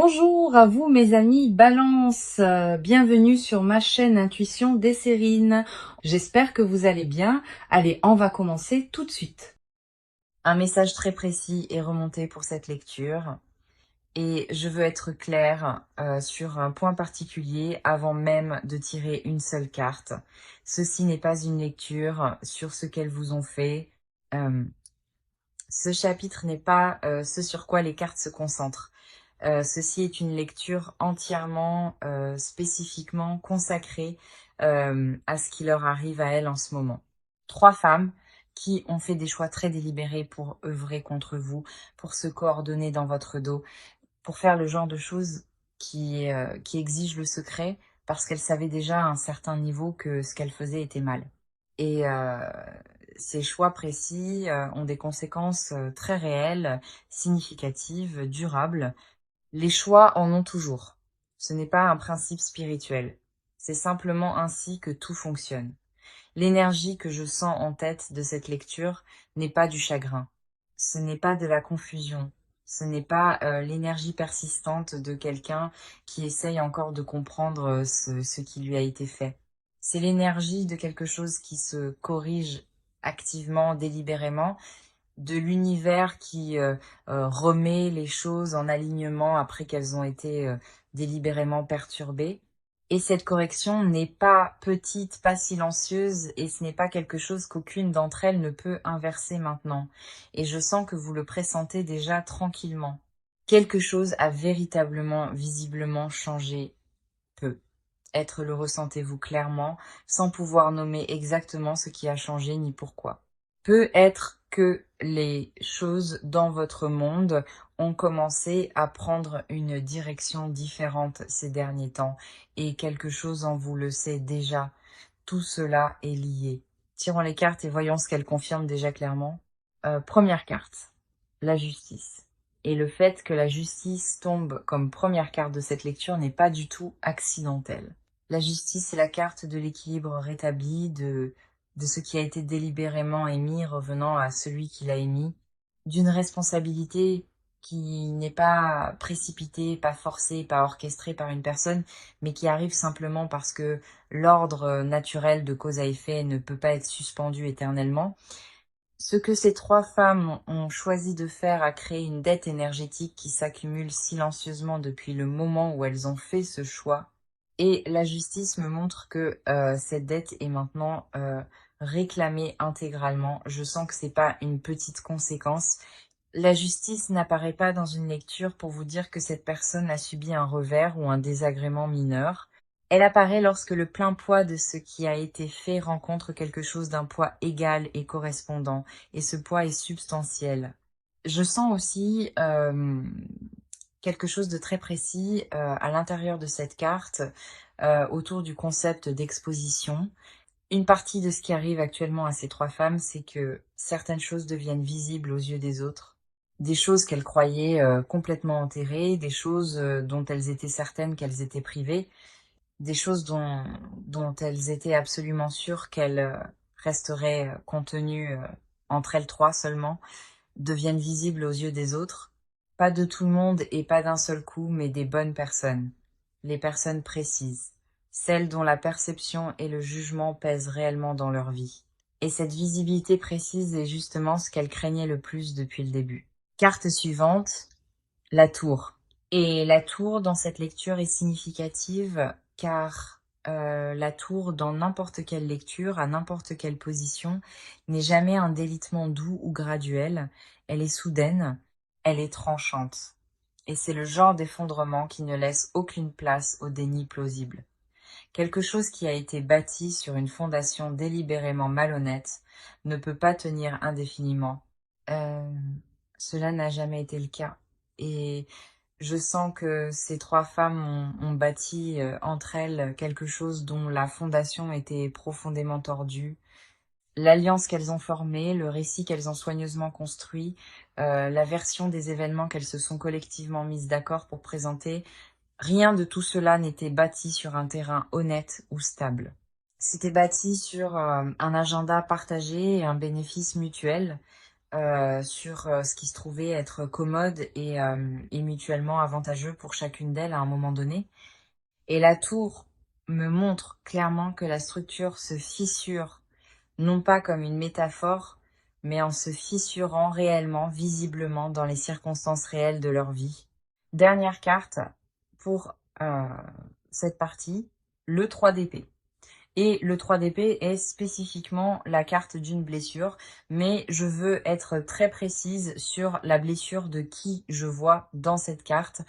Bonjour à vous mes amis Balance, bienvenue sur ma chaîne Intuition Desserine. J'espère que vous allez bien. Allez, on va commencer tout de suite. Un message très précis est remonté pour cette lecture et je veux être claire sur un point particulier avant même de tirer une seule carte. Ceci n'est pas une lecture sur ce qu'elles vous ont fait. Ce chapitre n'est pas ce sur quoi les cartes se concentrent. Ceci est une lecture entièrement, spécifiquement consacrée à ce qui leur arrive à elles en ce moment. 3 femmes qui ont fait des choix très délibérés pour œuvrer contre vous, pour se coordonner dans votre dos, pour faire le genre de choses qui exigent le secret parce qu'elles savaient déjà à un certain niveau que ce qu'elles faisaient était mal. Et ces choix précis ont des conséquences très réelles, significatives, durables. Les choix en ont toujours. Ce n'est pas un principe spirituel. C'est simplement ainsi que tout fonctionne. L'énergie que je sens en tête de cette lecture n'est pas du chagrin. Ce n'est pas de la confusion. Ce n'est pas l'énergie persistante de quelqu'un qui essaye encore de comprendre ce qui lui a été fait. C'est l'énergie de quelque chose qui se corrige activement, délibérément, de l'univers qui remet les choses en alignement après qu'elles ont été délibérément perturbées. Et cette correction n'est pas petite, pas silencieuse, et ce n'est pas quelque chose qu'aucune d'entre elles ne peut inverser maintenant. Et je sens que vous le pressentez déjà tranquillement. Quelque chose a véritablement, visiblement changé peu. Être le ressentez-vous clairement, sans pouvoir nommer exactement ce qui a changé ni pourquoi. Peut être que les choses dans votre monde ont commencé à prendre une direction différente ces derniers temps et quelque chose en vous le sait déjà. Tout cela est lié. Tirons les cartes et voyons ce qu'elles confirment déjà clairement. Première carte, la justice. Et le fait que la justice tombe comme première carte de cette lecture n'est pas du tout accidentel. La justice est la carte de l'équilibre rétabli, de ce qui a été délibérément émis revenant à celui qui l'a émis, d'une responsabilité qui n'est pas précipitée, pas forcée, pas orchestrée par une personne, mais qui arrive simplement parce que l'ordre naturel de cause à effet ne peut pas être suspendu éternellement. Ce que ces 3 femmes ont choisi de faire a créé une dette énergétique qui s'accumule silencieusement depuis le moment où elles ont fait ce choix. Et la justice me montre que cette dette est maintenant réclamée intégralement. Je sens que c'est pas une petite conséquence. La justice n'apparaît pas dans une lecture pour vous dire que cette personne a subi un revers ou un désagrément mineur. Elle apparaît lorsque le plein poids de ce qui a été fait rencontre quelque chose d'un poids égal et correspondant, et ce poids est substantiel. Je sens aussi quelque chose de très précis à l'intérieur de cette carte, autour du concept d'exposition. Une partie de ce qui arrive actuellement à ces 3 femmes, c'est que certaines choses deviennent visibles aux yeux des autres. Des choses qu'elles croyaient complètement enterrées, des choses dont elles étaient certaines qu'elles étaient privées, des choses dont elles étaient absolument sûres qu'elles resteraient contenues entre elles 3 seulement, deviennent visibles aux yeux des autres. Pas de tout le monde et pas d'un seul coup, mais des bonnes personnes. Les personnes précises. Celles dont la perception et le jugement pèsent réellement dans leur vie. Et cette visibilité précise est justement ce qu'elles craignaient le plus depuis le début. Carte suivante, la tour. Et la tour dans cette lecture est significative car la tour dans n'importe quelle lecture, à n'importe quelle position, n'est jamais un délitement doux ou graduel. Elle est soudaine, elle est tranchante. Et c'est le genre d'effondrement qui ne laisse aucune place au déni plausible. Quelque chose qui a été bâti sur une fondation délibérément malhonnête ne peut pas tenir indéfiniment. Euh, Cela n'a jamais été le cas. Et je sens que ces 3 femmes ont bâti entre elles quelque chose dont la fondation était profondément tordue. L'alliance qu'elles ont formée, le récit qu'elles ont soigneusement construit, la version des événements qu'elles se sont collectivement mises d'accord pour présenter, rien de tout cela n'était bâti sur un terrain honnête ou stable. C'était bâti sur un agenda partagé et un bénéfice mutuel, sur ce qui se trouvait être commode et mutuellement avantageux pour chacune d'elles à un moment donné. Et la tour me montre clairement que la structure se fissure, non pas comme une métaphore, mais en se fissurant réellement, visiblement, dans les circonstances réelles de leur vie. Dernière carte pour cette partie, le 3 d'épée. Et le 3 d'épée est spécifiquement la carte d'une blessure, mais je veux être très précise sur la blessure de qui je vois dans cette carte,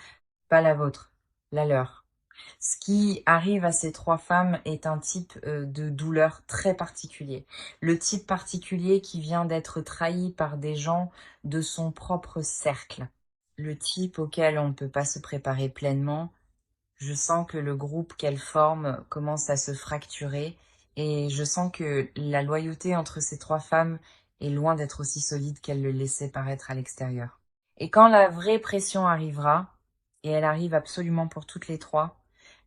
pas la vôtre, la leur. Ce qui arrive à ces trois femmes est un type de douleur très particulier. Le type particulier qui vient d'être trahi par des gens de son propre cercle. Le type auquel on ne peut pas se préparer pleinement. Je sens que le groupe qu'elles forment commence à se fracturer et je sens que la loyauté entre ces trois femmes est loin d'être aussi solide qu'elle le laissait paraître à l'extérieur. Et quand la vraie pression arrivera, et elle arrive absolument pour toutes les trois,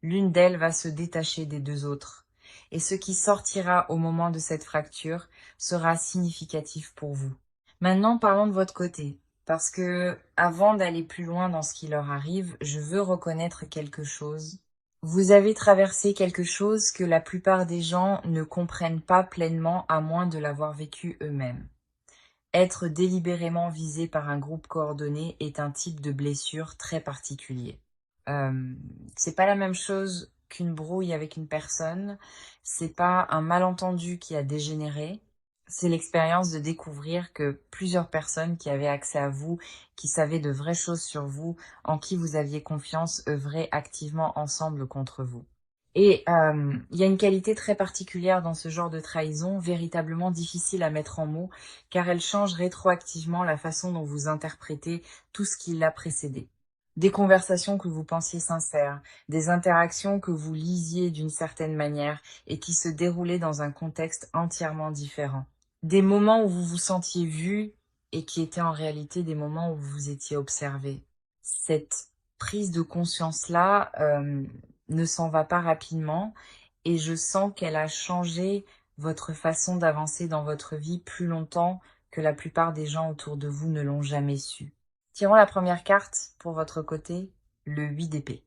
l'une d'elles va se détacher des deux autres. Et ce qui sortira au moment de cette fracture sera significatif pour vous. Maintenant, parlons de votre côté. Parce que, avant d'aller plus loin dans ce qui leur arrive, je veux reconnaître quelque chose. Vous avez traversé quelque chose que la plupart des gens ne comprennent pas pleinement à moins de l'avoir vécu eux-mêmes. Être délibérément visé par un groupe coordonné est un type de blessure très particulier. C'est pas la même chose qu'une brouille avec une personne, c'est pas un malentendu qui a dégénéré, c'est l'expérience de découvrir que plusieurs personnes qui avaient accès à vous, qui savaient de vraies choses sur vous, en qui vous aviez confiance, œuvraient activement ensemble contre vous. Et il y a une qualité très particulière dans ce genre de trahison, véritablement difficile à mettre en mots, car elle change rétroactivement la façon dont vous interprétez tout ce qui l'a précédé. Des conversations que vous pensiez sincères, des interactions que vous lisiez d'une certaine manière et qui se déroulaient dans un contexte entièrement différent. Des moments où vous vous sentiez vu et qui étaient en réalité des moments où vous étiez observé. Cette prise de conscience-là ne s'en va pas rapidement et je sens qu'elle a changé votre façon d'avancer dans votre vie plus longtemps que la plupart des gens autour de vous ne l'ont jamais su. Tirons la première carte pour votre côté, le 8 d'épée.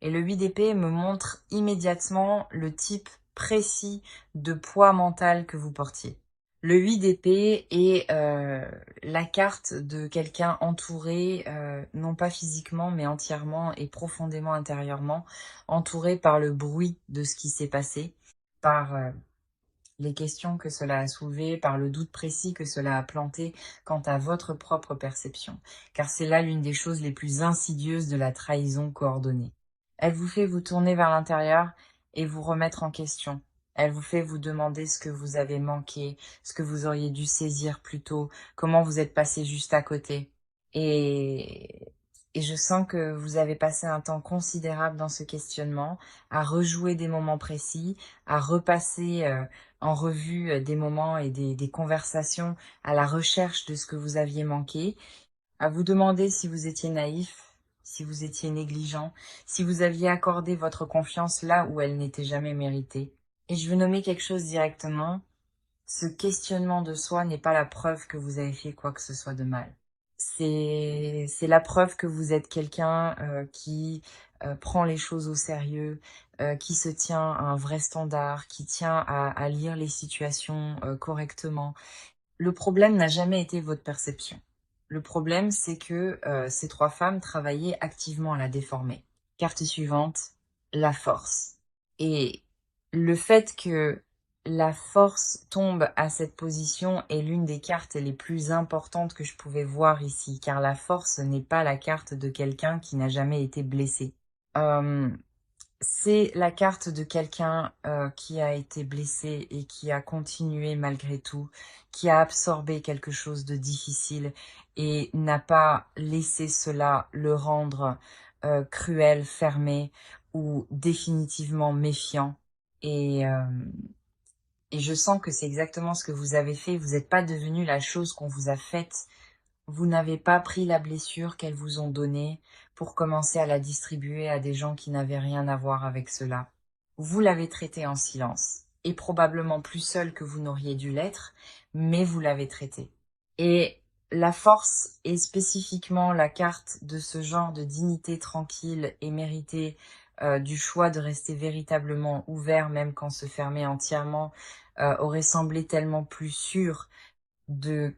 Et le 8 d'épée me montre immédiatement le type précis de poids mental que vous portiez. Le 8 d'épée est la carte de quelqu'un entouré, non pas physiquement, mais entièrement et profondément intérieurement, entouré par le bruit de ce qui s'est passé, par les questions que cela a soulevées, par le doute précis que cela a planté quant à votre propre perception. Car c'est là l'une des choses les plus insidieuses de la trahison coordonnée. Elle vous fait vous tourner vers l'intérieur et vous remettre en question. Elle vous fait vous demander ce que vous avez manqué, ce que vous auriez dû saisir plus tôt, comment vous êtes passé juste à côté. Et je sens que vous avez passé un temps considérable dans ce questionnement, à rejouer des moments précis, à repasser en revue des moments et des conversations à la recherche de ce que vous aviez manqué, à vous demander si vous étiez naïf, si vous étiez négligent, si vous aviez accordé votre confiance là où elle n'était jamais méritée. Et je veux nommer quelque chose directement. Ce questionnement de soi n'est pas la preuve que vous avez fait quoi que ce soit de mal. C'est la preuve que vous êtes quelqu'un qui prend les choses au sérieux, qui se tient à un vrai standard, qui tient à lire les situations correctement. Le problème n'a jamais été votre perception. Le problème, c'est que ces trois femmes travaillaient activement à la déformer. Carte suivante, la force. Et le fait que la force tombe à cette position est l'une des cartes les plus importantes que je pouvais voir ici, car la force n'est pas la carte de quelqu'un qui n'a jamais été blessé. C'est la carte de quelqu'un qui a été blessé et qui a continué malgré tout, qui a absorbé quelque chose de difficile et n'a pas laissé cela le rendre cruel, fermé ou définitivement méfiant. Et, euh, et je sens que c'est exactement ce que vous avez fait. Vous n'êtes pas devenu la chose qu'on vous a faite. Vous n'avez pas pris la blessure qu'elles vous ont donnée pour commencer à la distribuer à des gens qui n'avaient rien à voir avec cela. Vous l'avez traitée en silence, et probablement plus seul que vous n'auriez dû l'être, mais vous l'avez traitée. Et la force est spécifiquement la carte de ce genre de dignité tranquille et méritée, du choix de rester véritablement ouvert même quand se fermer entièrement, aurait semblé tellement plus sûr de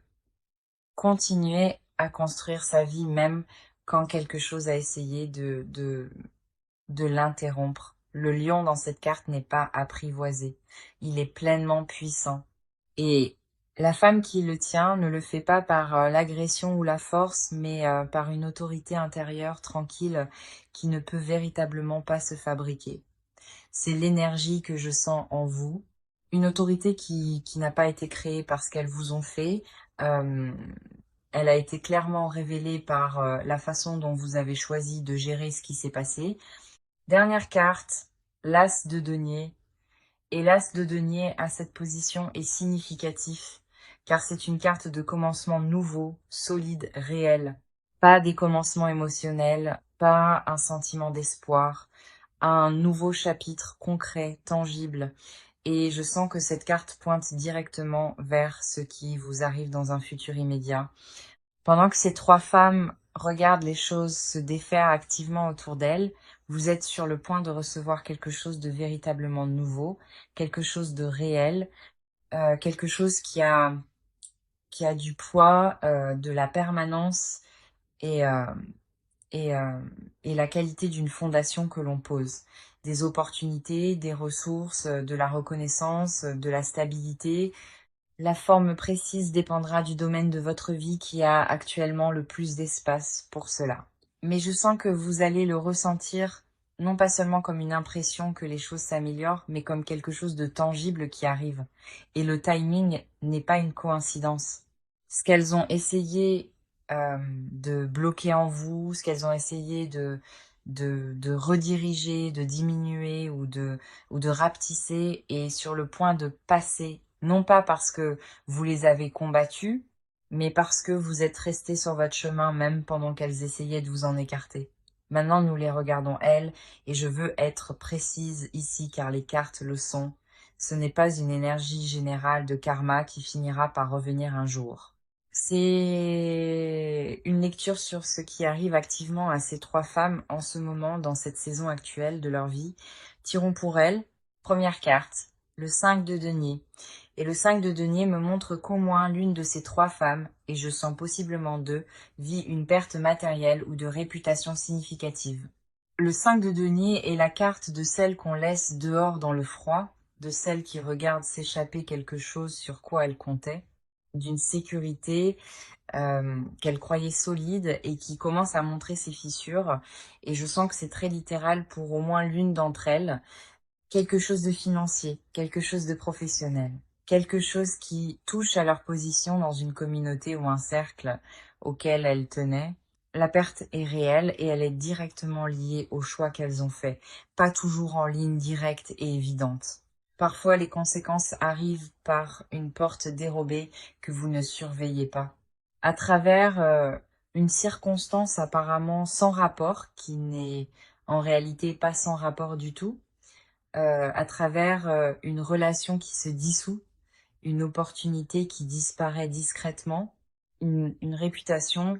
continuer à construire sa vie même quand quelque chose a essayé de l'interrompre. Le lion dans cette carte n'est pas apprivoisé, il est pleinement puissant. Et la femme qui le tient ne le fait pas par l'agression ou la force, mais par une autorité intérieure tranquille qui ne peut véritablement pas se fabriquer. C'est l'énergie que je sens en vous, une autorité qui n'a pas été créée parce qu'elles vous ont fait. Euh, Elle a été clairement révélée par la façon dont vous avez choisi de gérer ce qui s'est passé. Dernière carte, l'As de denier. Et l'As de denier à cette position est significatif, car c'est une carte de commencement nouveau, solide, réel. Pas des commencements émotionnels, pas un sentiment d'espoir, un nouveau chapitre concret, tangible. Et je sens que cette carte pointe directement vers ce qui vous arrive dans un futur immédiat. Pendant que ces trois femmes regardent les choses se défaire activement autour d'elles, vous êtes sur le point de recevoir quelque chose de véritablement nouveau, quelque chose de réel, quelque chose qui a du poids, de la permanence et, euh, et, euh, et la qualité d'une fondation que l'on pose. Des opportunités, des ressources, de la reconnaissance, de la stabilité. La forme précise dépendra du domaine de votre vie qui a actuellement le plus d'espace pour cela. Mais je sens que vous allez le ressentir, non pas seulement comme une impression que les choses s'améliorent, mais comme quelque chose de tangible qui arrive. Et le timing n'est pas une coïncidence. Ce qu'elles ont essayé de bloquer en vous, ce qu'elles ont essayé de rediriger, de diminuer ou de rapetisser est sur le point de passer, non pas parce que vous les avez combattues, mais parce que vous êtes resté sur votre chemin même pendant qu'elles essayaient de vous en écarter. Maintenant, nous les regardons elles, et je veux être précise ici car les cartes le sont. Ce n'est pas une énergie générale de karma qui finira par revenir un jour. C'est une lecture sur ce qui arrive activement à ces trois femmes en ce moment dans cette saison actuelle de leur vie. Tirons pour elles. Première carte, le 5 de denier. Et le 5 de denier me montre qu'au moins l'une de ces trois femmes, et je sens possiblement deux, vit une perte matérielle ou de réputation significative. Le 5 de denier est la carte de celle qu'on laisse dehors dans le froid, de celle qui regarde s'échapper quelque chose sur quoi elle comptait, d'une sécurité qu'elle croyait solide et qui commence à montrer ses fissures. Et je sens que c'est très littéral pour au moins l'une d'entre elles. Quelque chose de financier, quelque chose de professionnel, quelque chose qui touche à leur position dans une communauté ou un cercle auquel elles tenaient. La perte est réelle et elle est directement liée au choix qu'elles ont fait, pas toujours en ligne directe et évidente. Parfois, les conséquences arrivent par une porte dérobée que vous ne surveillez pas. À travers une circonstance apparemment sans rapport, qui n'est en réalité pas sans rapport du tout, à travers une relation qui se dissout, une opportunité qui disparaît discrètement, une réputation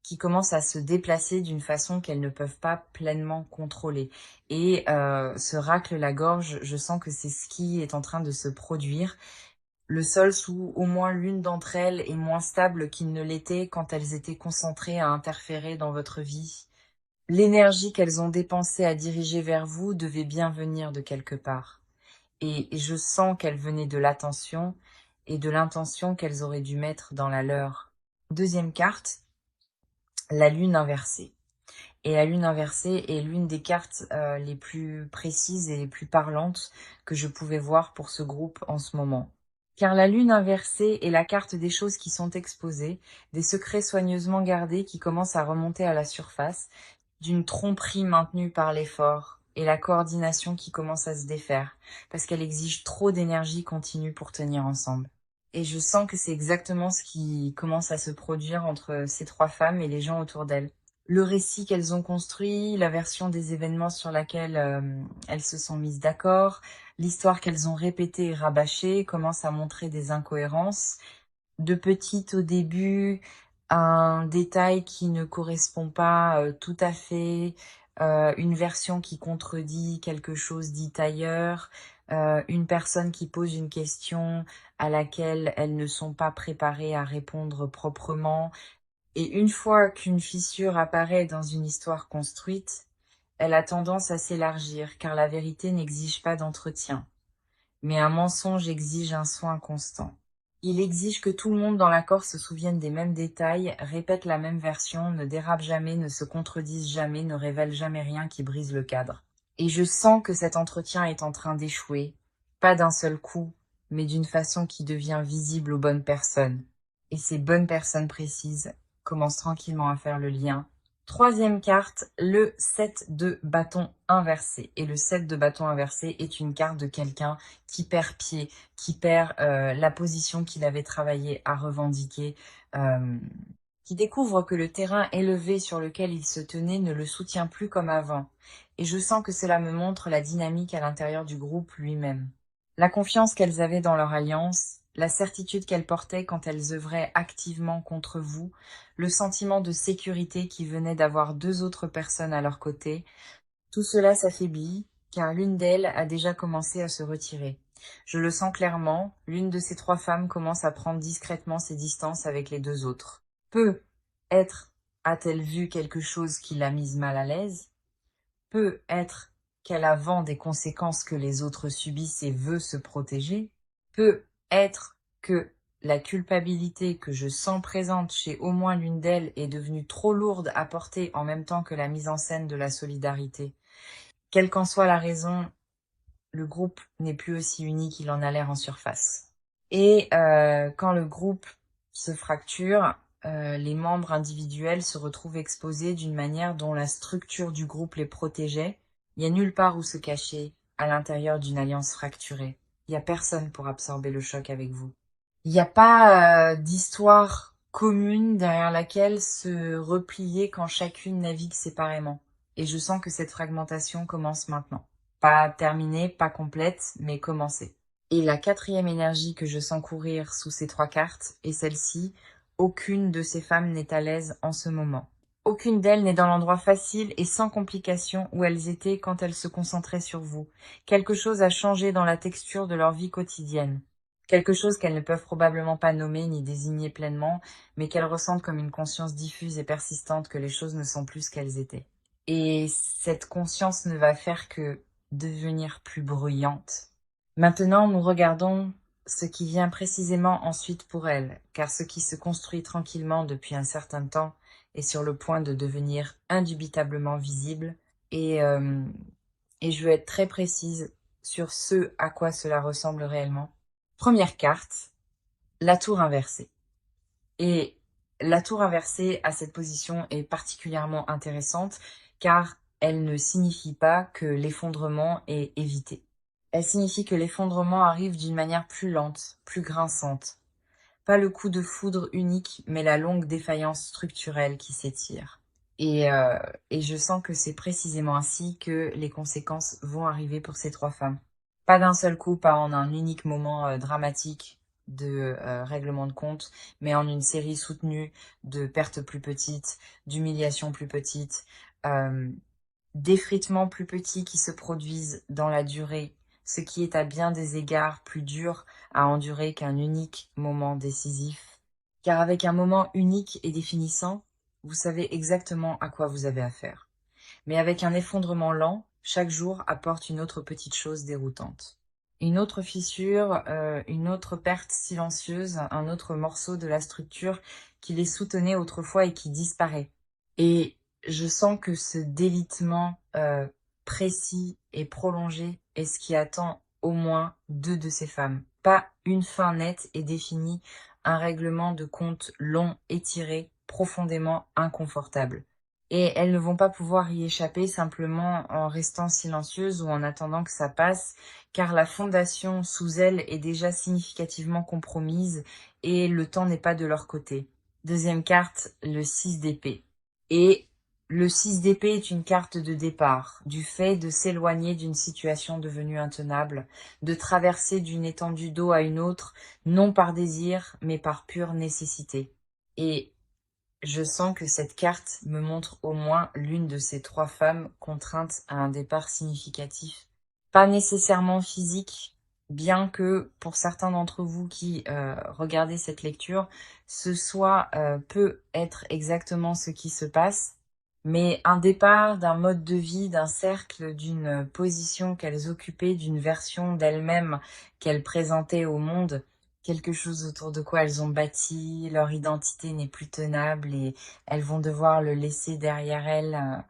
qui commence à se déplacer d'une façon qu'elles ne peuvent pas pleinement contrôler. Et se racle la gorge, je sens que c'est ce qui est en train de se produire. Le sol sous au moins l'une d'entre elles est moins stable qu'il ne l'était quand elles étaient concentrées à interférer dans votre vie. L'énergie qu'elles ont dépensée à diriger vers vous devait bien venir de quelque part. Et je sens qu'elle venait de l'attention et de l'intention qu'elles auraient dû mettre dans la leur. Deuxième carte, la lune inversée. Et la lune inversée est l'une des cartes les plus précises et les plus parlantes que je pouvais voir pour ce groupe en ce moment. Car la lune inversée est la carte des choses qui sont exposées, des secrets soigneusement gardés qui commencent à remonter à la surface, d'une tromperie maintenue par l'effort et la coordination qui commence à se défaire, parce qu'elle exige trop d'énergie continue pour tenir ensemble. Et je sens que c'est exactement ce qui commence à se produire entre ces trois femmes et les gens autour d'elles. Le récit qu'elles ont construit, la version des événements sur laquelle elles se sont mises d'accord, l'histoire qu'elles ont répétée et rabâchée commence à montrer des incohérences. de petite au début, un détail qui ne correspond pas tout à fait, une version qui contredit quelque chose dit ailleurs, une personne qui pose une question à laquelle elles ne sont pas préparées à répondre proprement. Et une fois qu'une fissure apparaît dans une histoire construite, elle a tendance à s'élargir, car la vérité n'exige pas d'entretien. Mais un mensonge exige un soin constant. Il exige que tout le monde dans l'accord se souvienne des mêmes détails, répète la même version, ne dérape jamais, ne se contredise jamais, ne révèle jamais rien qui brise le cadre. Et je sens que cet entretien est en train d'échouer, pas d'un seul coup, mais d'une façon qui devient visible aux bonnes personnes. Et ces bonnes personnes précises commencent tranquillement à faire le lien. Troisième carte, le 7 de bâton inversé. Et le 7 de bâton inversé est une carte de quelqu'un qui perd pied, qui perd la position qu'il avait travaillé à revendiquer, qui découvre que le terrain élevé sur lequel il se tenait ne le soutient plus comme avant. Et je sens que cela me montre la dynamique à l'intérieur du groupe lui-même. La confiance qu'elles avaient dans leur alliance, la certitude qu'elles portaient quand elles œuvraient activement contre vous, le sentiment de sécurité qui venait d'avoir deux autres personnes à leur côté, tout cela s'affaiblit, car l'une d'elles a déjà commencé à se retirer. Je le sens clairement, l'une de ces trois femmes commence à prendre discrètement ses distances avec les deux autres. Peut-être a-t-elle vu quelque chose qui l'a mise mal à l'aise, peut-être qu'elle a vent des conséquences que les autres subissent et veut se protéger, peut-être que la culpabilité que je sens présente chez au moins l'une d'elles est devenue trop lourde à porter en même temps que la mise en scène de la solidarité. Quelle qu'en soit la raison, le groupe n'est plus aussi uni qu'il en a l'air en surface. Et quand le groupe se fracture, les membres individuels se retrouvent exposés d'une manière dont la structure du groupe les protégeait. Il n'y a nulle part où se cacher à l'intérieur d'une alliance fracturée. Il n'y a personne pour absorber le choc avec vous. Il n'y a pas d'histoire commune derrière laquelle se replier quand chacune navigue séparément. Et je sens que cette fragmentation commence maintenant. Pas terminée, pas complète, mais commencée. Et la quatrième énergie que je sens courir sous ces trois cartes est celle-ci. Aucune de ces femmes n'est à l'aise en ce moment. Aucune d'elles n'est dans l'endroit facile et sans complication où elles étaient quand elles se concentraient sur vous. Quelque chose a changé dans la texture de leur vie quotidienne. Quelque chose qu'elles ne peuvent probablement pas nommer ni désigner pleinement, mais qu'elles ressentent comme une conscience diffuse et persistante que les choses ne sont plus ce qu'elles étaient. Et cette conscience ne va faire que devenir plus bruyante. Maintenant, nous regardons ce qui vient précisément ensuite pour elles, car ce qui se construit tranquillement depuis un certain temps est sur le point de devenir indubitablement visible, et je veux être très précise sur ce à quoi cela ressemble réellement. Première carte, la tour inversée. Et la tour inversée à cette position est particulièrement intéressante car elle ne signifie pas que l'effondrement est évité. Elle signifie que l'effondrement arrive d'une manière plus lente, plus grinçante. Pas le coup de foudre unique, mais la longue défaillance structurelle qui s'étire. Et je sens que c'est précisément ainsi que les conséquences vont arriver pour ces trois femmes. Pas d'un seul coup, pas en un unique moment dramatique de règlement de compte, mais en une série soutenue de pertes plus petites, d'humiliations plus petites, d'effritements plus petits qui se produisent dans la durée, ce qui est à bien des égards plus dur à endurer qu'un unique moment décisif. Car avec un moment unique et définissant, vous savez exactement à quoi vous avez affaire. Mais avec un effondrement lent, chaque jour apporte une autre petite chose déroutante. Une autre fissure, une autre perte silencieuse, un autre morceau de la structure qui les soutenait autrefois et qui disparaît. Et je sens que ce délitement précis et prolongé est ce qui attend au moins deux de ces femmes. Pas une fin nette et définie, un règlement de compte long, étiré, profondément inconfortable. Et elles ne vont pas pouvoir y échapper simplement en restant silencieuses ou en attendant que ça passe, car la fondation sous elles est déjà significativement compromise et le temps n'est pas de leur côté. Deuxième carte, le 6 d'épée. Et Le 6 d'épée est une carte de départ, du fait de s'éloigner d'une situation devenue intenable, de traverser d'une étendue d'eau à une autre, non par désir, mais par pure nécessité. Et je sens que cette carte me montre au moins l'une de ces trois femmes contraintes à un départ significatif. Pas nécessairement physique, bien que pour certains d'entre vous qui regardez cette lecture, peut être exactement ce qui se passe, mais un départ d'un mode de vie, d'un cercle, d'une position qu'elles occupaient, d'une version d'elles-mêmes qu'elles présentaient au monde, quelque chose autour de quoi elles ont bâti, leur identité n'est plus tenable et elles vont devoir le laisser derrière elles,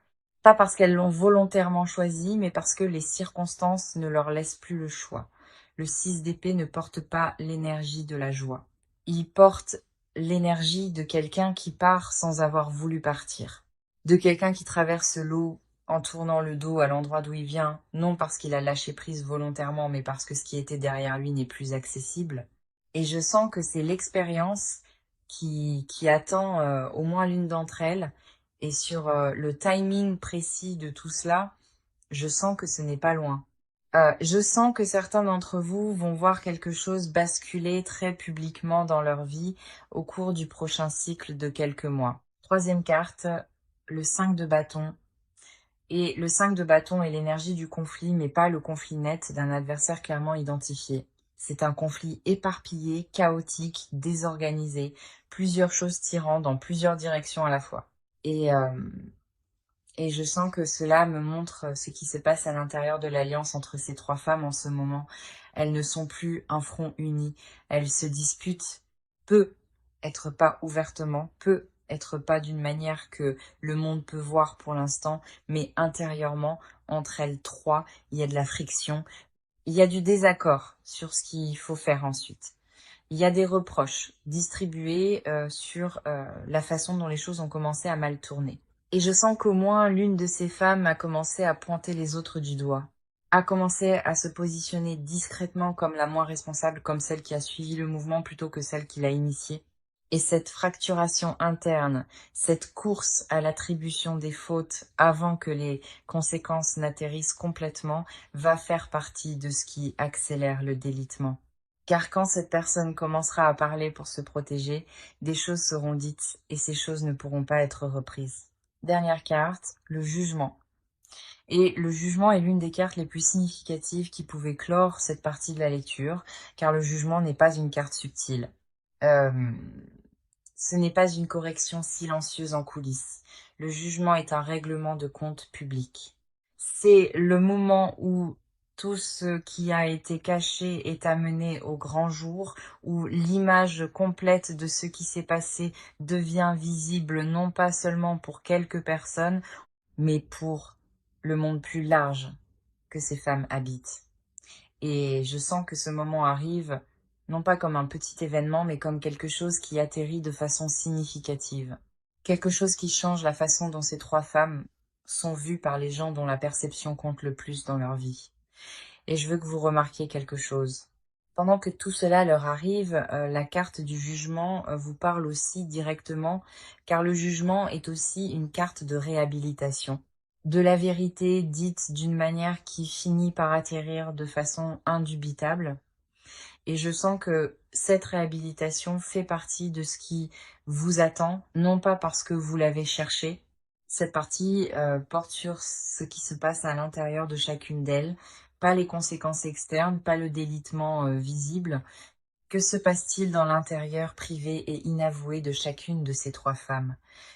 pas parce qu'elles l'ont volontairement choisi, mais parce que les circonstances ne leur laissent plus le choix. Le 6 d'épée ne porte pas l'énergie de la joie. Il porte l'énergie de quelqu'un qui part sans avoir voulu partir, de quelqu'un qui traverse l'eau en tournant le dos à l'endroit d'où il vient, non parce qu'il a lâché prise volontairement, mais parce que ce qui était derrière lui n'est plus accessible. Et je sens que c'est l'expérience qui attend au moins l'une d'entre elles. Et sur le timing précis de tout cela, je sens que ce n'est pas loin. Je sens que certains d'entre vous vont voir quelque chose basculer très publiquement dans leur vie au cours du prochain cycle de quelques mois. Troisième carte, le 5 de bâton. Et le 5 de bâton est l'énergie du conflit, mais pas le conflit net d'un adversaire clairement identifié. C'est un conflit éparpillé, chaotique, désorganisé, plusieurs choses tirant dans plusieurs directions à la fois. Et je sens que cela me montre ce qui se passe à l'intérieur de l'alliance entre ces trois femmes en ce moment. Elles ne sont plus un front uni. Elles se disputent, peut être pas ouvertement, peut être pas d'une manière que le monde peut voir pour l'instant, mais intérieurement, entre elles trois, il y a de la friction. Il y a du désaccord sur ce qu'il faut faire ensuite. Il y a des reproches distribués sur la façon dont les choses ont commencé à mal tourner. Et je sens qu'au moins l'une de ces femmes a commencé à pointer les autres du doigt, a commencé à se positionner discrètement comme la moins responsable, comme celle qui a suivi le mouvement plutôt que celle qui l'a initié. Et cette fracturation interne, cette course à l'attribution des fautes avant que les conséquences n'atterrissent complètement, va faire partie de ce qui accélère le délitement. Car quand cette personne commencera à parler pour se protéger, des choses seront dites et ces choses ne pourront pas être reprises. Dernière carte, le jugement. Et le jugement est l'une des cartes les plus significatives qui pouvait clore cette partie de la lecture, car le jugement n'est pas une carte subtile. Ce n'est pas une correction silencieuse en coulisses. Le jugement est un règlement de compte public. C'est le moment où tout ce qui a été caché est amené au grand jour, où l'image complète de ce qui s'est passé devient visible non pas seulement pour quelques personnes, mais pour le monde plus large que ces femmes habitent. Et je sens que ce moment arrive, non pas comme un petit événement, mais comme quelque chose qui atterrit de façon significative. Quelque chose qui change la façon dont ces trois femmes sont vues par les gens dont la perception compte le plus dans leur vie. Et je veux que vous remarquiez quelque chose. Pendant que tout cela leur arrive, la carte du jugement vous parle aussi directement, car le jugement est aussi une carte de réhabilitation. De la vérité dite d'une manière qui finit par atterrir de façon indubitable. Et je sens que cette réhabilitation fait partie de ce qui vous attend, non pas parce que vous l'avez cherché. Cette partie porte sur ce qui se passe à l'intérieur de chacune d'elles, pas les conséquences externes, pas le délitement visible. Que se passe-t-il dans l'intérieur privé et inavoué de chacune de ces trois femmes?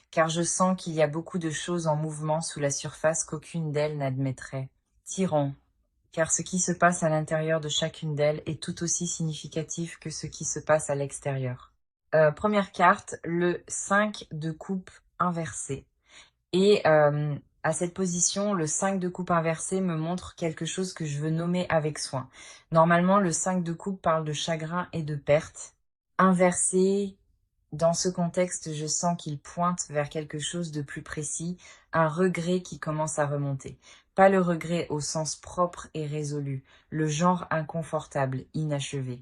Car je sens qu'il y a beaucoup de choses en mouvement sous la surface qu'aucune d'elles n'admettrait. Tyran, car ce qui se passe à l'intérieur de chacune d'elles est tout aussi significatif que ce qui se passe à l'extérieur. Première carte, le 5 de coupe inversé. Et à cette position, le 5 de coupe inversé me montre quelque chose que je veux nommer avec soin. Normalement, le 5 de coupe parle de chagrin et de perte. Inversé, dans ce contexte, je sens qu'il pointe vers quelque chose de plus précis, un regret qui commence à remonter. Pas le regret au sens propre et résolu, le genre inconfortable, inachevé.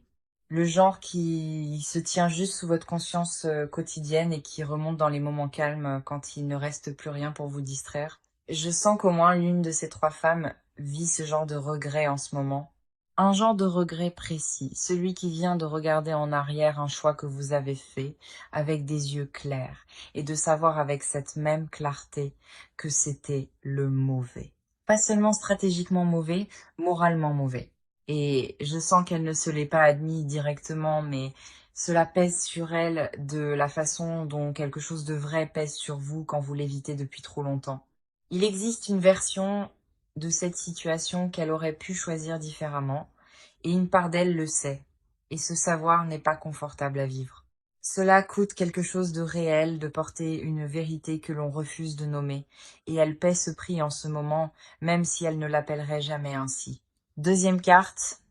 Le genre qui se tient juste sous votre conscience quotidienne et qui remonte dans les moments calmes quand il ne reste plus rien pour vous distraire. Je sens qu'au moins l'une de ces trois femmes vit ce genre de regret en ce moment. Un genre de regret précis, celui qui vient de regarder en arrière un choix que vous avez fait avec des yeux clairs et de savoir avec cette même clarté que c'était le mauvais. Pas seulement stratégiquement mauvais, moralement mauvais. Et je sens qu'elle ne se l'est pas admis directement, mais cela pèse sur elle de la façon dont quelque chose de vrai pèse sur vous quand vous l'évitez depuis trop longtemps. Il existe une version de cette situation qu'elle aurait pu choisir différemment, et une part d'elle le sait, et ce savoir n'est pas confortable à vivre. Cela coûte quelque chose de réel de porter une vérité que l'on refuse de nommer, et elle paie ce prix en ce moment, même si elle ne l'appellerait jamais ainsi. Deuxième carte,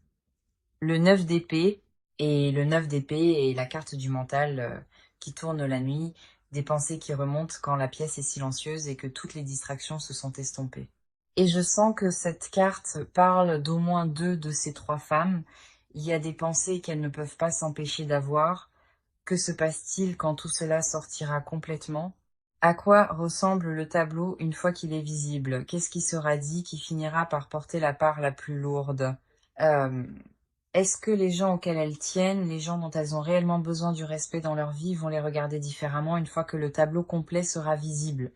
le 9 d'épée, et le 9 d'épée est la carte du mental qui tourne la nuit, des pensées qui remontent quand la pièce est silencieuse et que toutes les distractions se sont estompées. Et je sens que cette carte parle d'au moins deux de ces trois femmes. Il y a des pensées qu'elles ne peuvent pas s'empêcher d'avoir. Que se passe-t-il quand tout cela sortira complètement? À quoi ressemble le tableau une fois qu'il est visible? Qu'est-ce qui sera dit qui finira par porter la part la plus lourde? Euh, Est-ce que les gens auxquels elles tiennent, les gens dont elles ont réellement besoin du respect dans leur vie, vont les regarder différemment une fois que le tableau complet sera visible?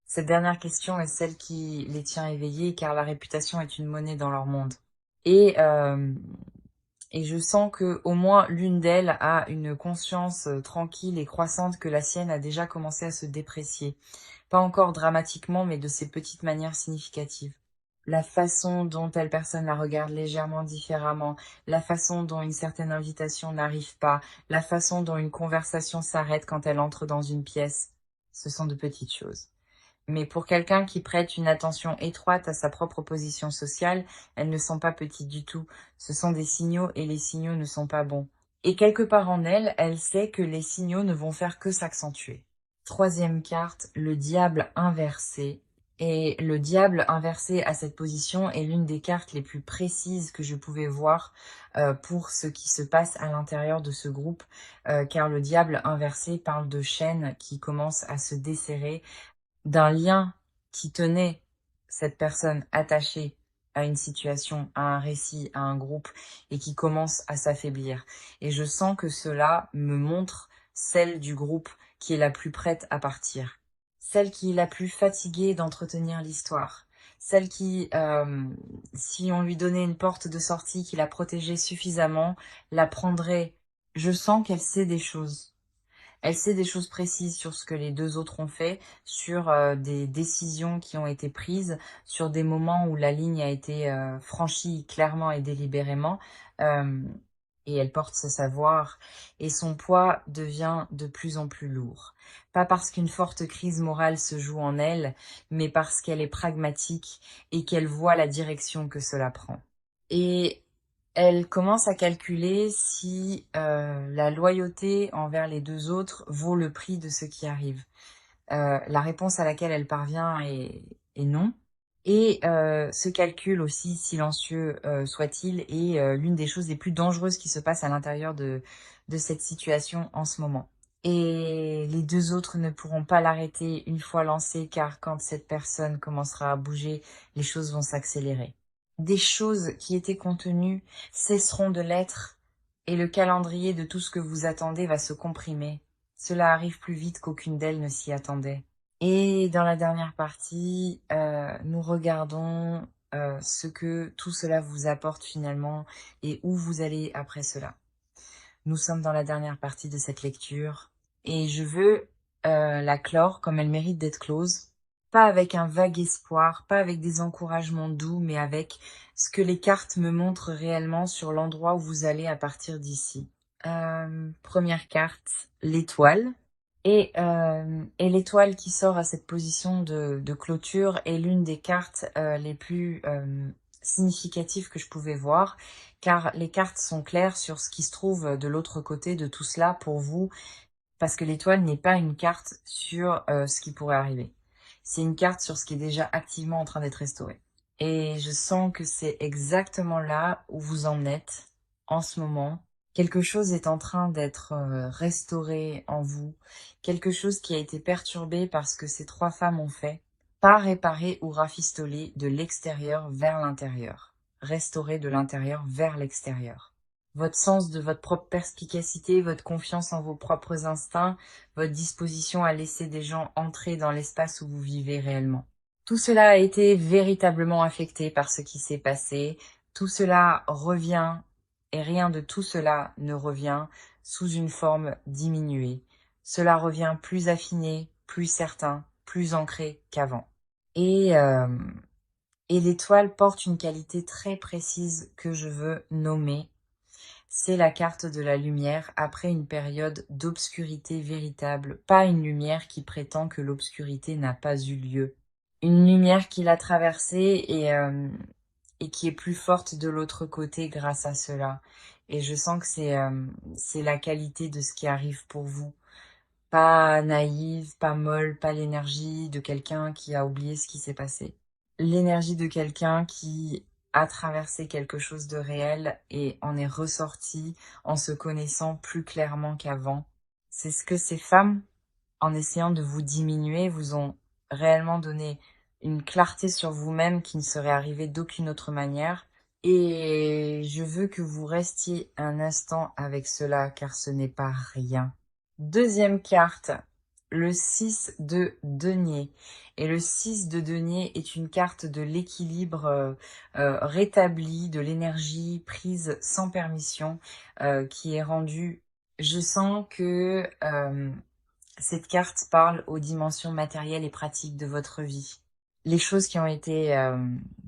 Cette dernière question est celle qui les tient éveillées car la réputation est une monnaie dans leur monde. Et, euh, et je sens que au moins l'une d'elles a une conscience tranquille et croissante que la sienne a déjà commencé à se déprécier. Pas encore dramatiquement, mais de ces petites manières significatives. La façon dont telle personne la regarde légèrement différemment, la façon dont une certaine invitation n'arrive pas, la façon dont une conversation s'arrête quand elle entre dans une pièce, ce sont de petites choses. Mais pour quelqu'un qui prête une attention étroite à sa propre position sociale, elles ne sont pas petites du tout. Ce sont des signaux et les signaux ne sont pas bons. Et quelque part en elle, elle sait que les signaux ne vont faire que s'accentuer. Troisième carte, le diable inversé. Et le diable inversé à cette position est l'une des cartes les plus précises que je pouvais voir pour ce qui se passe à l'intérieur de ce groupe, car le diable inversé parle de chaînes qui commencent à se desserrer, d'un lien qui tenait cette personne attachée à une situation, à un récit, à un groupe, et qui commence à s'affaiblir. Et je sens que cela me montre celle du groupe qui est la plus prête à partir, celle qui est la plus fatiguée d'entretenir l'histoire, celle qui, si on lui donnait une porte de sortie qui la protégeait suffisamment, la prendrait. Je sens qu'elle sait des choses. Elle sait des choses précises sur ce que les deux autres ont fait, sur des décisions qui ont été prises, sur des moments où la ligne a été franchie clairement et délibérément. Euh, et elle porte ce savoir, et son poids devient de plus en plus lourd. Pas parce qu'une forte crise morale se joue en elle, mais parce qu'elle est pragmatique et qu'elle voit la direction que cela prend. Et elle commence à calculer si la loyauté envers les deux autres vaut le prix de ce qui arrive. La réponse à laquelle elle parvient est non. Et ce calcul, aussi silencieux soit-il, est l'une des choses les plus dangereuses qui se passent à l'intérieur de cette situation en ce moment. Et les deux autres ne pourront pas l'arrêter une fois lancé, car quand cette personne commencera à bouger, les choses vont s'accélérer. Des choses qui étaient contenues cesseront de l'être, et le calendrier de tout ce que vous attendez va se comprimer. Cela arrive plus vite qu'aucune d'elles ne s'y attendait. Et dans la dernière partie, nous regardons ce que tout cela vous apporte finalement et où vous allez après cela. Nous sommes dans la dernière partie de cette lecture et je veux la clore comme elle mérite d'être close. Pas avec un vague espoir, pas avec des encouragements doux, mais avec ce que les cartes me montrent réellement sur l'endroit où vous allez à partir d'ici. Première carte, l'étoile. Et l'étoile qui sort à cette position de clôture est l'une des cartes les plus significatives que je pouvais voir, car les cartes sont claires sur ce qui se trouve de l'autre côté de tout cela pour vous, parce que l'étoile n'est pas une carte sur ce qui pourrait arriver. C'est une carte sur ce qui est déjà activement en train d'être restauré. Et je sens que c'est exactement là où vous en êtes en ce moment. Quelque chose est en train d'être restauré en vous, quelque chose qui a été perturbé par ce que ces trois femmes ont fait, pas réparé ou rafistolé de l'extérieur vers l'intérieur, restauré de l'intérieur vers l'extérieur. Votre sens de votre propre perspicacité, votre confiance en vos propres instincts, votre disposition à laisser des gens entrer dans l'espace où vous vivez réellement. Tout cela a été véritablement affecté par ce qui s'est passé. Tout cela revient, et rien de tout cela ne revient sous une forme diminuée. Cela revient plus affiné, plus certain, plus ancré qu'avant. Et, euh, et l'étoile porte une qualité très précise que je veux nommer. C'est la carte de la lumière après une période d'obscurité véritable, pas une lumière qui prétend que l'obscurité n'a pas eu lieu. Une lumière qui l'a traversée et qui est plus forte de l'autre côté grâce à cela. Et je sens que c'est la qualité de ce qui arrive pour vous. Pas naïve, pas molle, pas l'énergie de quelqu'un qui a oublié ce qui s'est passé. L'énergie de quelqu'un qui a traversé quelque chose de réel et en est ressorti en se connaissant plus clairement qu'avant. C'est ce que ces femmes, en essayant de vous diminuer, vous ont réellement donné une clarté sur vous-même qui ne serait arrivée d'aucune autre manière. Et je veux que vous restiez un instant avec cela, car ce n'est pas rien. Deuxième carte, le 6 de denier. Et le 6 de denier est une carte de l'équilibre rétabli, de l'énergie prise sans permission, qui est rendue. Je sens que cette carte parle aux dimensions matérielles et pratiques de votre vie. Les choses qui ont été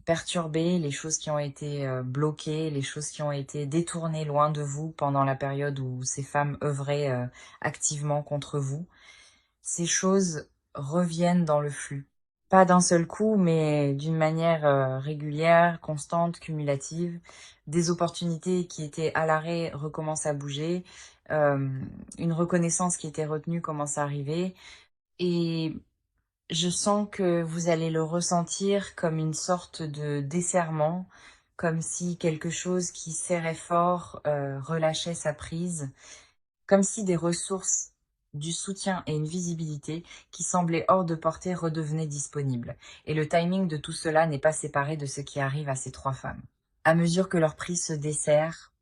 perturbées, les choses qui ont été bloquées, les choses qui ont été détournées loin de vous pendant la période où ces femmes œuvraient activement contre vous, ces choses reviennent dans le flux. Pas d'un seul coup, mais d'une manière régulière, constante, cumulative. Des opportunités qui étaient à l'arrêt recommencent à bouger. Euh, une reconnaissance qui était retenue commence à arriver. Et je sens que vous allez le ressentir comme une sorte de desserrement, comme si quelque chose qui serrait fort relâchait sa prise, comme si des ressources, du soutien et une visibilité qui semblaient hors de portée redevenaient disponibles. Et le timing de tout cela n'est pas séparé de ce qui arrive à ces trois femmes. À mesure que leur prise se dessert,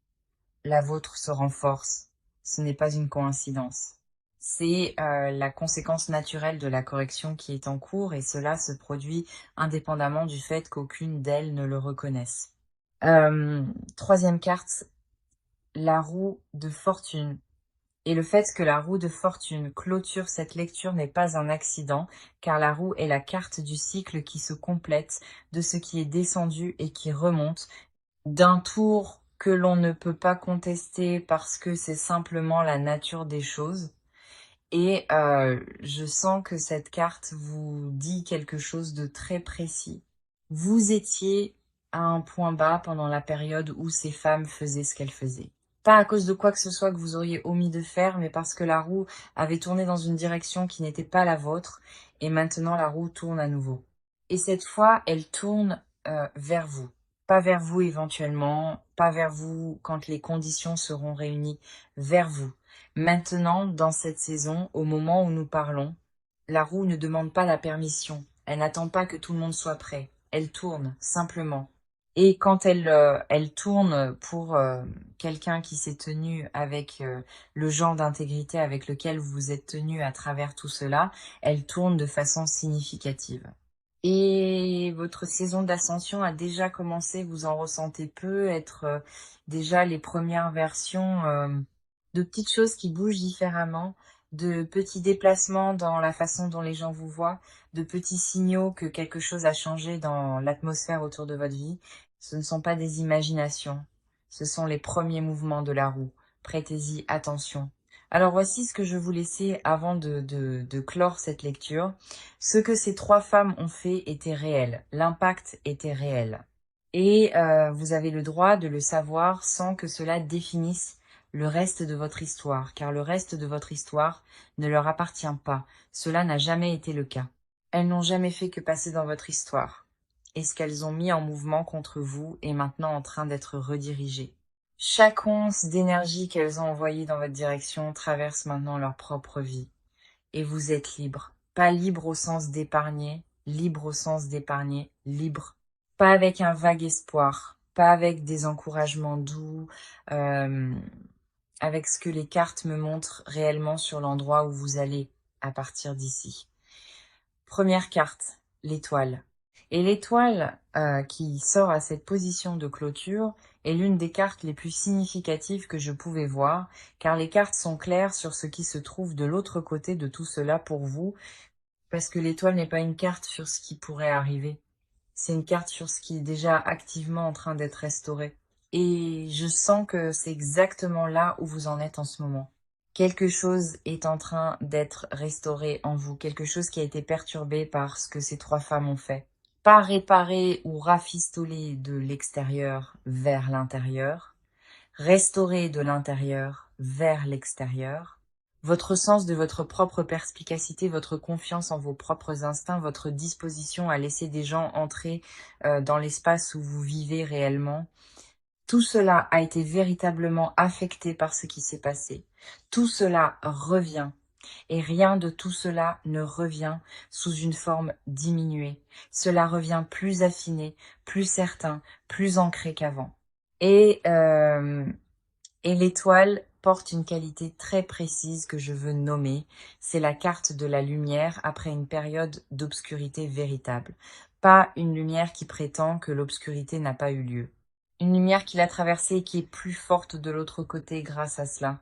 la vôtre se renforce. Ce n'est pas une coïncidence. C'est la conséquence naturelle de la correction qui est en cours et cela se produit indépendamment du fait qu'aucune d'elles ne le reconnaisse. Troisième carte, la roue de fortune. Et le fait que la roue de fortune clôture cette lecture n'est pas un accident, car la roue est la carte du cycle qui se complète, de ce qui est descendu et qui remonte, d'un tour que l'on ne peut pas contester parce que c'est simplement la nature des choses. Et je sens que cette carte vous dit quelque chose de très précis. Vous étiez à un point bas pendant la période où ces femmes faisaient ce qu'elles faisaient. Pas à cause de quoi que ce soit que vous auriez omis de faire, mais parce que la roue avait tourné dans une direction qui n'était pas la vôtre, et maintenant la roue tourne à nouveau. Et cette fois, elle tourne vers vous. Pas vers vous éventuellement, pas vers vous quand les conditions seront réunies, vers vous. Maintenant, dans cette saison, au moment où nous parlons, la roue ne demande pas la permission. Elle n'attend pas que tout le monde soit prêt. Elle tourne, simplement. Et quand elle tourne pour quelqu'un qui s'est tenu avec le genre d'intégrité avec lequel vous vous êtes tenu à travers tout cela, elle tourne de façon significative. Et votre saison d'ascension a déjà commencé, vous en ressentez peu, être déjà les premières versions de petites choses qui bougent différemment, de petits déplacements dans la façon dont les gens vous voient, de petits signaux que quelque chose a changé dans l'atmosphère autour de votre vie. Ce ne sont pas des imaginations, ce sont les premiers mouvements de la roue. Prêtez-y attention. Alors voici ce que je vous laissais avant de clore cette lecture. Ce que ces trois femmes ont fait était réel, l'impact était réel. Et vous avez le droit de le savoir sans que cela définisse le reste de votre histoire, car le reste de votre histoire ne leur appartient pas. Cela n'a jamais été le cas. Elles n'ont jamais fait que passer dans votre histoire. Et ce qu'elles ont mis en mouvement contre vous est maintenant en train d'être redirigé. Chaque once d'énergie qu'elles ont envoyée dans votre direction traverse maintenant leur propre vie. Et vous êtes libre. Pas libre au sens d'épargner, libre au sens d'épargner, libre. Pas avec un vague espoir, pas avec des encouragements doux, euh, avec ce que les cartes me montrent réellement sur l'endroit où vous allez à partir d'ici. Première carte, l'étoile. Et l'étoile qui sort à cette position de clôture est l'une des cartes les plus significatives que je pouvais voir, car les cartes sont claires sur ce qui se trouve de l'autre côté de tout cela pour vous, parce que l'étoile n'est pas une carte sur ce qui pourrait arriver, c'est une carte sur ce qui est déjà activement en train d'être restauré. Et je sens que c'est exactement là où vous en êtes en ce moment. Quelque chose est en train d'être restauré en vous, quelque chose qui a été perturbé par ce que ces trois femmes ont fait. Pas réparé ou rafistolé de l'extérieur vers l'intérieur, restauré de l'intérieur vers l'extérieur. Votre sens de votre propre perspicacité, votre confiance en vos propres instincts, votre disposition à laisser des gens entrer dans l'espace où vous vivez réellement, tout cela a été véritablement affecté par ce qui s'est passé. Tout cela revient. Et rien de tout cela ne revient sous une forme diminuée. Cela revient plus affiné, plus certain, plus ancré qu'avant. Et l'étoile porte une qualité très précise que je veux nommer. C'est la carte de la lumière après une période d'obscurité véritable. Pas une lumière qui prétend que l'obscurité n'a pas eu lieu. Une lumière qui l'a traversée et qui est plus forte de l'autre côté grâce à cela.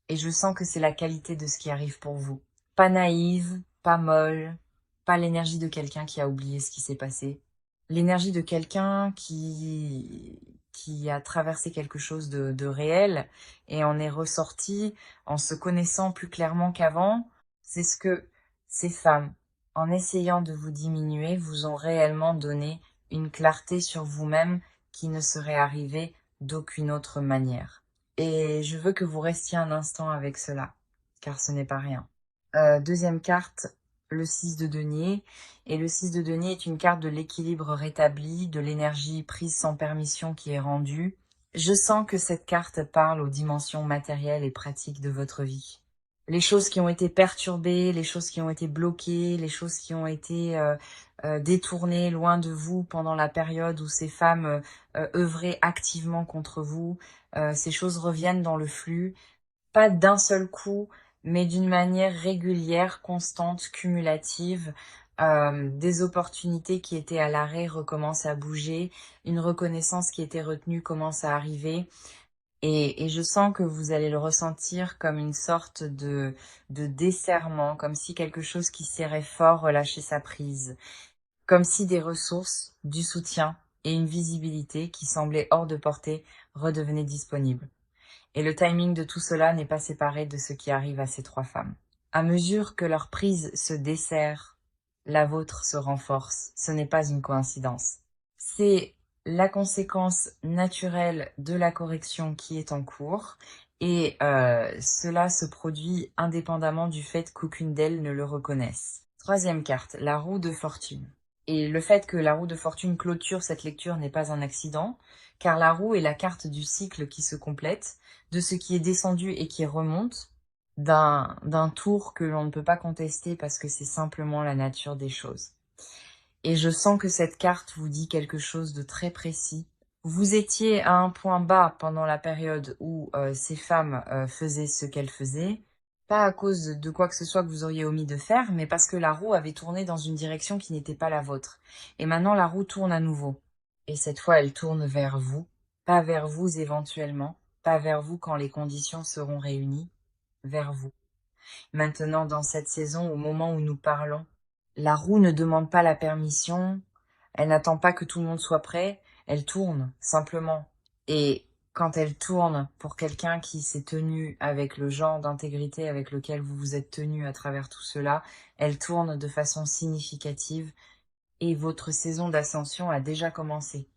Et je sens que c'est la qualité de ce qui arrive pour vous. Pas naïve, pas molle, pas l'énergie de quelqu'un qui a oublié ce qui s'est passé. L'énergie de quelqu'un qui a traversé quelque chose de réel et en est ressorti en se connaissant plus clairement qu'avant. C'est ce que ces femmes, en essayant de vous diminuer, vous ont réellement donné une clarté sur vous-même qui ne serait arrivée d'aucune autre manière. Et je veux que vous restiez un instant avec cela, car ce n'est pas rien. Deuxième carte, le 6 de denier. Et le 6 de denier est une carte de l'équilibre rétabli, de l'énergie prise sans permission qui est rendue. Je sens que cette carte parle aux dimensions matérielles et pratiques de votre vie. Les choses qui ont été perturbées, les choses qui ont été bloquées, les choses qui ont été détournées loin de vous pendant la période où ces femmes œuvraient activement contre vous. Ces choses reviennent dans le flux, pas d'un seul coup, mais d'une manière régulière, constante, cumulative. Des opportunités qui étaient à l'arrêt recommencent à bouger, une reconnaissance qui était retenue commence à arriver. Et je sens que vous allez le ressentir comme une sorte de desserrement, comme si quelque chose qui serrait fort relâchait sa prise, comme si des ressources, du soutien et une visibilité qui semblaient hors de portée redevenaient disponibles. Et le timing de tout cela n'est pas séparé de ce qui arrive à ces trois femmes. À mesure que leur prise se desserre, la vôtre se renforce. Ce n'est pas une coïncidence. C'est la conséquence naturelle de la correction qui est en cours et cela se produit indépendamment du fait qu'aucune d'elles ne le reconnaisse. Troisième carte, la roue de fortune. Et le fait que la roue de fortune clôture cette lecture n'est pas un accident, car la roue est la carte du cycle qui se complète, de ce qui est descendu et qui remonte, d'un tour que l'on ne peut pas contester parce que c'est simplement la nature des choses. Et je sens que cette carte vous dit quelque chose de très précis. Vous étiez à un point bas pendant la période où ces femmes faisaient ce qu'elles faisaient, pas à cause de quoi que ce soit que vous auriez omis de faire, mais parce que la roue avait tourné dans une direction qui n'était pas la vôtre. Et maintenant, la roue tourne à nouveau. Et cette fois, elle tourne vers vous, pas vers vous éventuellement, pas vers vous quand les conditions seront réunies, vers vous. Maintenant, dans cette saison, au moment où nous parlons, la roue ne demande pas la permission, elle n'attend pas que tout le monde soit prêt, elle tourne, simplement. Et quand elle tourne pour quelqu'un qui s'est tenu avec le genre d'intégrité avec lequel vous vous êtes tenu à travers tout cela, elle tourne de façon significative et votre saison d'ascension a déjà commencé.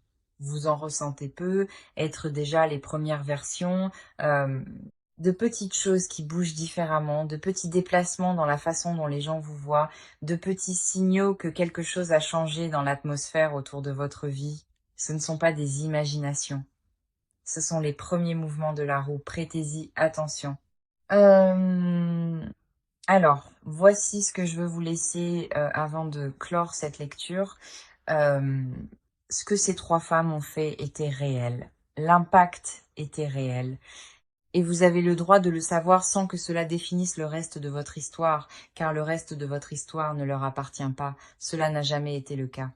Vous en ressentez peu, être déjà les premières versions, de petites choses qui bougent différemment, de petits déplacements dans la façon dont les gens vous voient, de petits signaux que quelque chose a changé dans l'atmosphère autour de votre vie. Ce ne sont pas des imaginations. Ce sont les premiers mouvements de la roue. Prêtez-y attention. Alors, voici ce que je veux vous laisser avant de clore cette lecture. Ce que ces trois femmes ont fait était réel. L'impact était réel. Et vous avez le droit de le savoir sans que cela définisse le reste de votre histoire, car le reste de votre histoire ne leur appartient pas. Cela n'a jamais été le cas.